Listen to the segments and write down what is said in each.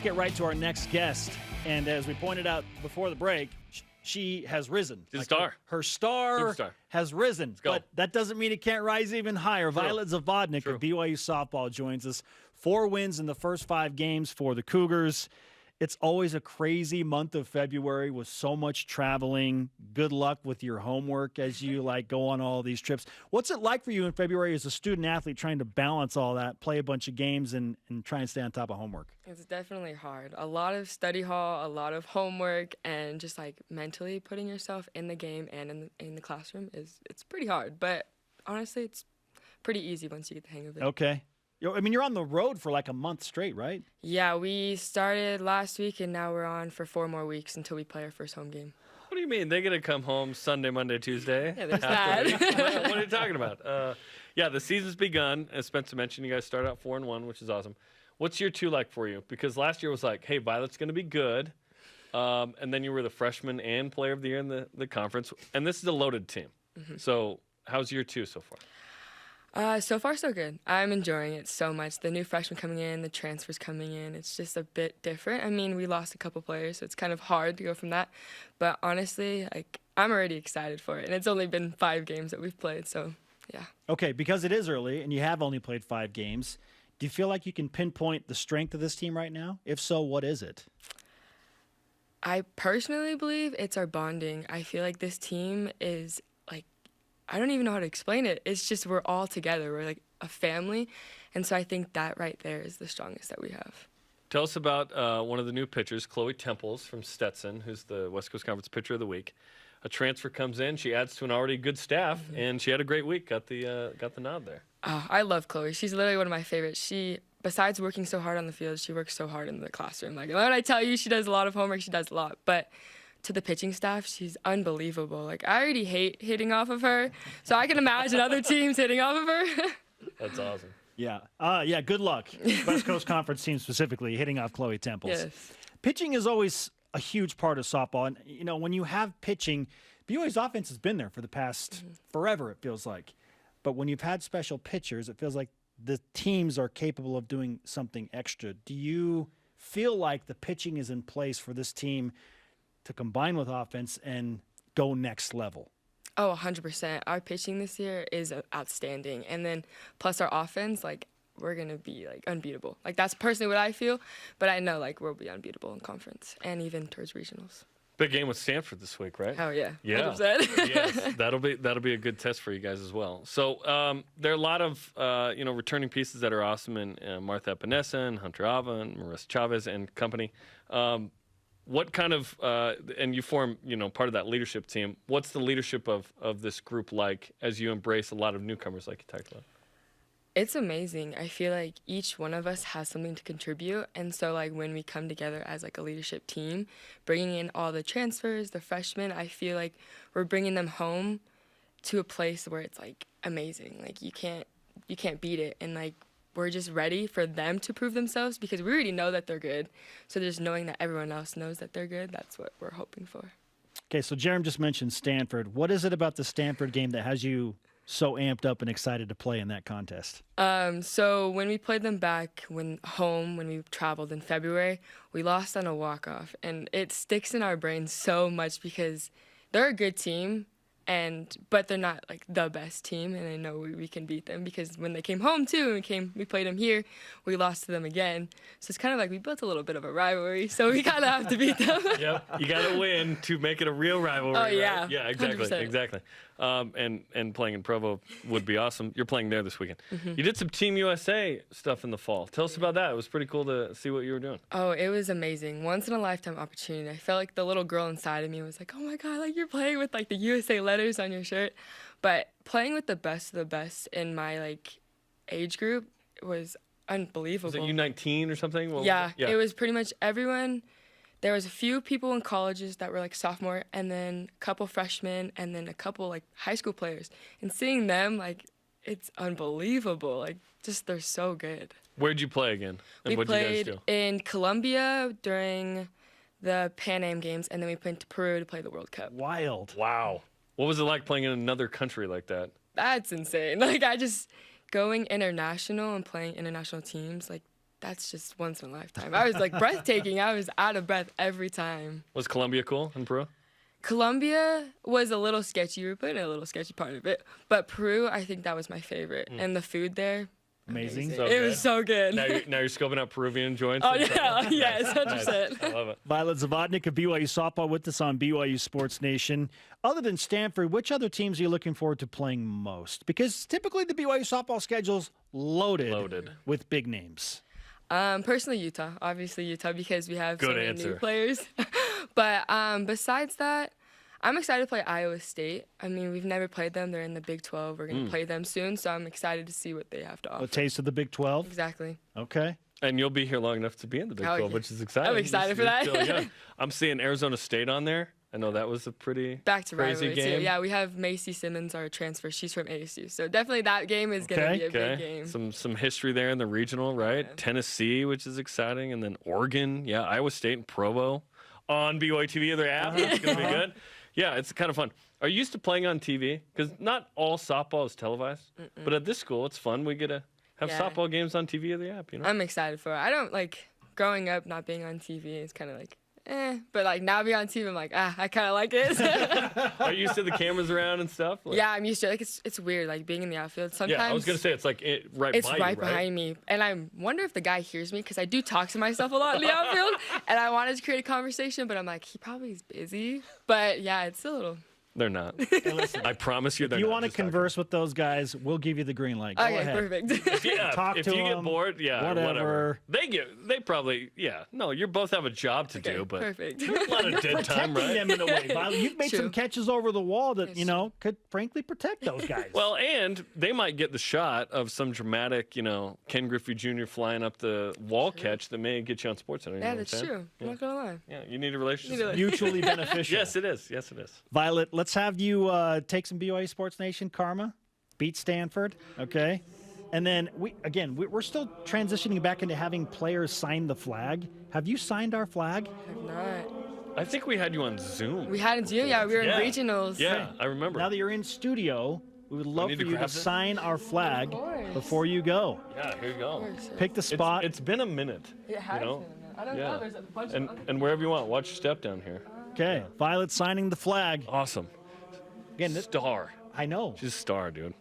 get right to our next guest. And as we pointed out before the break, she has risen. She's a star. Her star Superstar. has risen. go. But that doesn't mean it can't rise even higher. True. Violet Zavodnik True. of BYU softball joins us. 4 wins in the first 5 games for the Cougars. It's always a crazy month of February with so much traveling. Good luck with your homework as you go on all these trips. What's it like for you in February as a student athlete trying to balance all that, play a bunch of games, and try and stay on top of homework? It's definitely hard. A lot of study hall, a lot of homework, and just mentally putting yourself in the game and in the classroom it's pretty hard. But honestly, it's pretty easy once you get the hang of it. Okay. I mean, you're on the road for a month straight, right? Yeah, we started last week, and now we're on for 4 more weeks until we play our first home game. What do you mean? They get to come home Sunday, Monday, Tuesday? Yeah, there's that. What are you talking about? Yeah, the season's begun. As Spencer mentioned, you guys started out 4-1, which is awesome. What's year 2 like for you? Because last year was hey, Violet's going to be good. And then you were the freshman and player of the year in the conference. And this is a loaded team. Mm-hmm. So how's year 2 so far? So far, so good. I'm enjoying it so much. The new freshmen coming in, the transfers coming in, it's just a bit different. I mean, we lost a couple players, so it's kind of hard to go from that. But honestly, I'm already excited for it. And it's only been 5 games that we've played, so yeah. Okay, because it is early and you have only played 5 games, do you feel like you can pinpoint the strength of this team right now? If so, what is it? I personally believe it's our bonding. I feel like this team is I don't even know how to explain it. It's just we're all together. We're a family. And so I think that right there is the strongest that we have. Tell us about one of the new pitchers, Chloe Temples from Stetson, who's the West Coast Conference Pitcher of the Week. A transfer comes in. She adds to an already good staff, and she had a great week. Got the nod there. Oh, I love Chloe. She's literally one of my favorites. She, besides working so hard on the field, she works so hard in the classroom. When I tell you she does a lot of homework, she does a lot. But to the pitching staff, she's unbelievable. I already hate hitting off of her, so I can imagine other teams hitting off of her. That's awesome. Yeah. Yeah, good luck. West Coast Conference team specifically hitting off Chloe Temples. Yes. Pitching is always a huge part of softball. And, when you have pitching, BYU's offense has been there for the past forever, it feels like. But when you've had special pitchers, it feels like the teams are capable of doing something extra. Do you feel like the pitching is in place for this team to combine with offense and go next level? Oh, 100%. Our pitching this year is outstanding. And then plus our offense, we're going to be, unbeatable. That's personally what I feel, but I know, we'll be unbeatable in conference and even towards regionals. Big game with Stanford this week, right? Oh, yeah. Yeah. 100%. Yes, that'll be a good test for you guys as well. So there are a lot of returning pieces that are awesome, and Martha Epinesa and Hunter Ava and Marissa Chavez and company. What kind of and you form part of that leadership team. What's the leadership of this group like as you embrace a lot of newcomers like you talked about? It's amazing. I feel like each one of us has something to contribute. And so, when we come together as, a leadership team, bringing in all the transfers, the freshmen, I feel like we're bringing them home to a place where it's, amazing. You can't beat it. And, we're just ready for them to prove themselves because we already know that they're good. So just knowing that everyone else knows that they're good, that's what we're hoping for. Okay, so Jarom just mentioned Stanford. What is it about the Stanford game that has you so amped up and excited to play in that contest? So when we played them back when we traveled in February, we lost on a walk-off. And it sticks in our brains so much because they're a good team, but they're not the best team, and I know we can beat them because when they came home too, we played them here, we lost to them again. So it's kind of we built a little bit of a rivalry, so we kind of have to beat them. Yep, you got to win to make it a real rivalry. Oh yeah, right? Yeah, exactly, 100%. Exactly. And playing in Provo would be awesome. You're playing there this weekend. You did some Team USA stuff in the fall. Tell us about that. It was pretty cool to see what you were doing. Oh, it was amazing. Once in a lifetime opportunity. I felt like the little girl inside of me was oh my God, you're playing with the USA letters on your shirt. But playing with the best of the best in my age group was unbelievable. Was it U19 or something? Yeah, it was pretty much everyone. There was a few people in colleges that were sophomore, and then a couple freshmen, and then a couple high school players. And seeing them, it's unbelievable. Just they're so good. Where'd you play again? And We what'd you guys played do? in Colombia during the Pan Am Games, and then we went to Peru to play the World Cup. Wild. Wow. What was it like playing in another country like that? That's insane. I just going international and playing international teams, that's just once in a lifetime. I was like breathtaking. I was out of breath every time. Was Colombia cool in Peru? Colombia was a little sketchy. We were putting a little sketchy part of it. But Peru, I think that was my favorite. And the food there, Amazing. So it good. was so good. Now you're scoping out Peruvian joints. Oh, and stuff? yeah. Yes, 100%. Nice. I love it. Violet Zavodnik of BYU Softball with us on BYU Sports Nation. Other than Stanford, which other teams are you looking forward to playing most? Because typically the BYU softball schedule's loaded with big names. Personally, Utah. Obviously, Utah because we have so Good many answer. new players. But besides that, I'm excited to play Iowa State. I mean, we've never played them. They're in the Big 12. We're going to play them soon, so I'm excited to see what they have to offer. A taste of the Big 12? Exactly. Okay. And you'll be here long enough to be in the Big Oh, 12, yeah. which is exciting. I'm excited for You're that. still young. I'm seeing Arizona State on there. I know that was a pretty Back to crazy rivalry, game. too. Yeah, we have Macy Simmons, our transfer. She's from ASU. So definitely that game is going to be a big game. Some history there in the regional, right? Yeah. Tennessee, which is exciting, and then Oregon, yeah, Iowa State and Provo on BYU TV, their app. It's going to be good. Yeah, it's kind of fun. Are you used to playing on TV? Because not all softball is televised, but at this school, it's fun. We get to have softball games on TV or the app, you know? I'm excited for it. I don't like growing up not being on TV. It's kind of like, but like now being on TV, I'm like, I kind of like it. Are you used to the cameras around and stuff? Like, Yeah, I'm used to it. Like it's weird, like being in the outfield. Sometimes yeah, I was going to say, it's like right it's by right you, right? behind me, and I wonder if the guy hears me because I do talk to myself a lot in the outfield, and I wanted to create a conversation, but I'm like, he probably is busy. But yeah, it's a little. They're not. I promise you they're If you not. want to Just talking. converse with those guys, we'll give you the green light. Go Okay, ahead. perfect. Yeah, Talk if to you get them, bored, yeah, whatever. They probably, yeah. No, you both have a job to do, but perfect. a lot of dead time, Protecting right? them in a way. Violet. You've made some True. catches over the wall that, It's you know, could frankly protect those guys. Well, and they might get the shot of some dramatic, Ken Griffey Jr. flying up the wall catch that may get you on SportsCenter. You know Yeah, what that's I'm saying? true. I'm not gonna lie. Yeah, you need a relationship. You need a- mutually beneficial. Yes, it is. Yes, it is. Violet, let's have you take some BYU Sports Nation karma, beat Stanford, okay? And then, we're still transitioning back into having players sign the flag. Have you signed our flag? I'm not. I think we had you on Zoom. We had in Zoom. Yeah, we were Yeah. in regionals. Yeah, I remember. Now that you're in studio, we would love need for to you to grab it? sign our flag course. before you go. Yeah, here you go. Pick the spot. It's been a minute. It has you know? been a minute. I don't Yeah. know. There's a bunch And of other and wherever you want, watch your step down here. Okay, Violet signing the flag. Awesome. Again, this, Star. I know. She's a star, dude.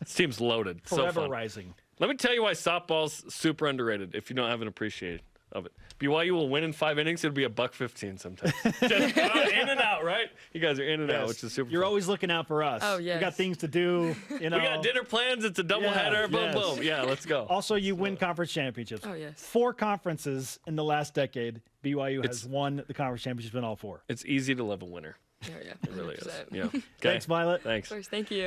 This team's loaded. So Forever fun. rising. Let me tell you why softball's super underrated if you don't have an appreciation of it. BYU will win in 5 innings. It'll be $1.15 sometimes. Just in and out, right? You guys are in and out, Yes. which is super You're fun. always looking out for us. Oh, We got yes. things to do. You know. We got dinner plans. It's a doubleheader. Boom, yes. boom. Yeah, let's go. Also, you win conference championships. Oh, yes. 4 conferences in the last decade. BYU has won the conference championship in all 4. It's easy to love a winner. Oh, yeah. It really is. 100%. Yeah. Okay. Thanks, Violet. Thanks. Of course. Thank you.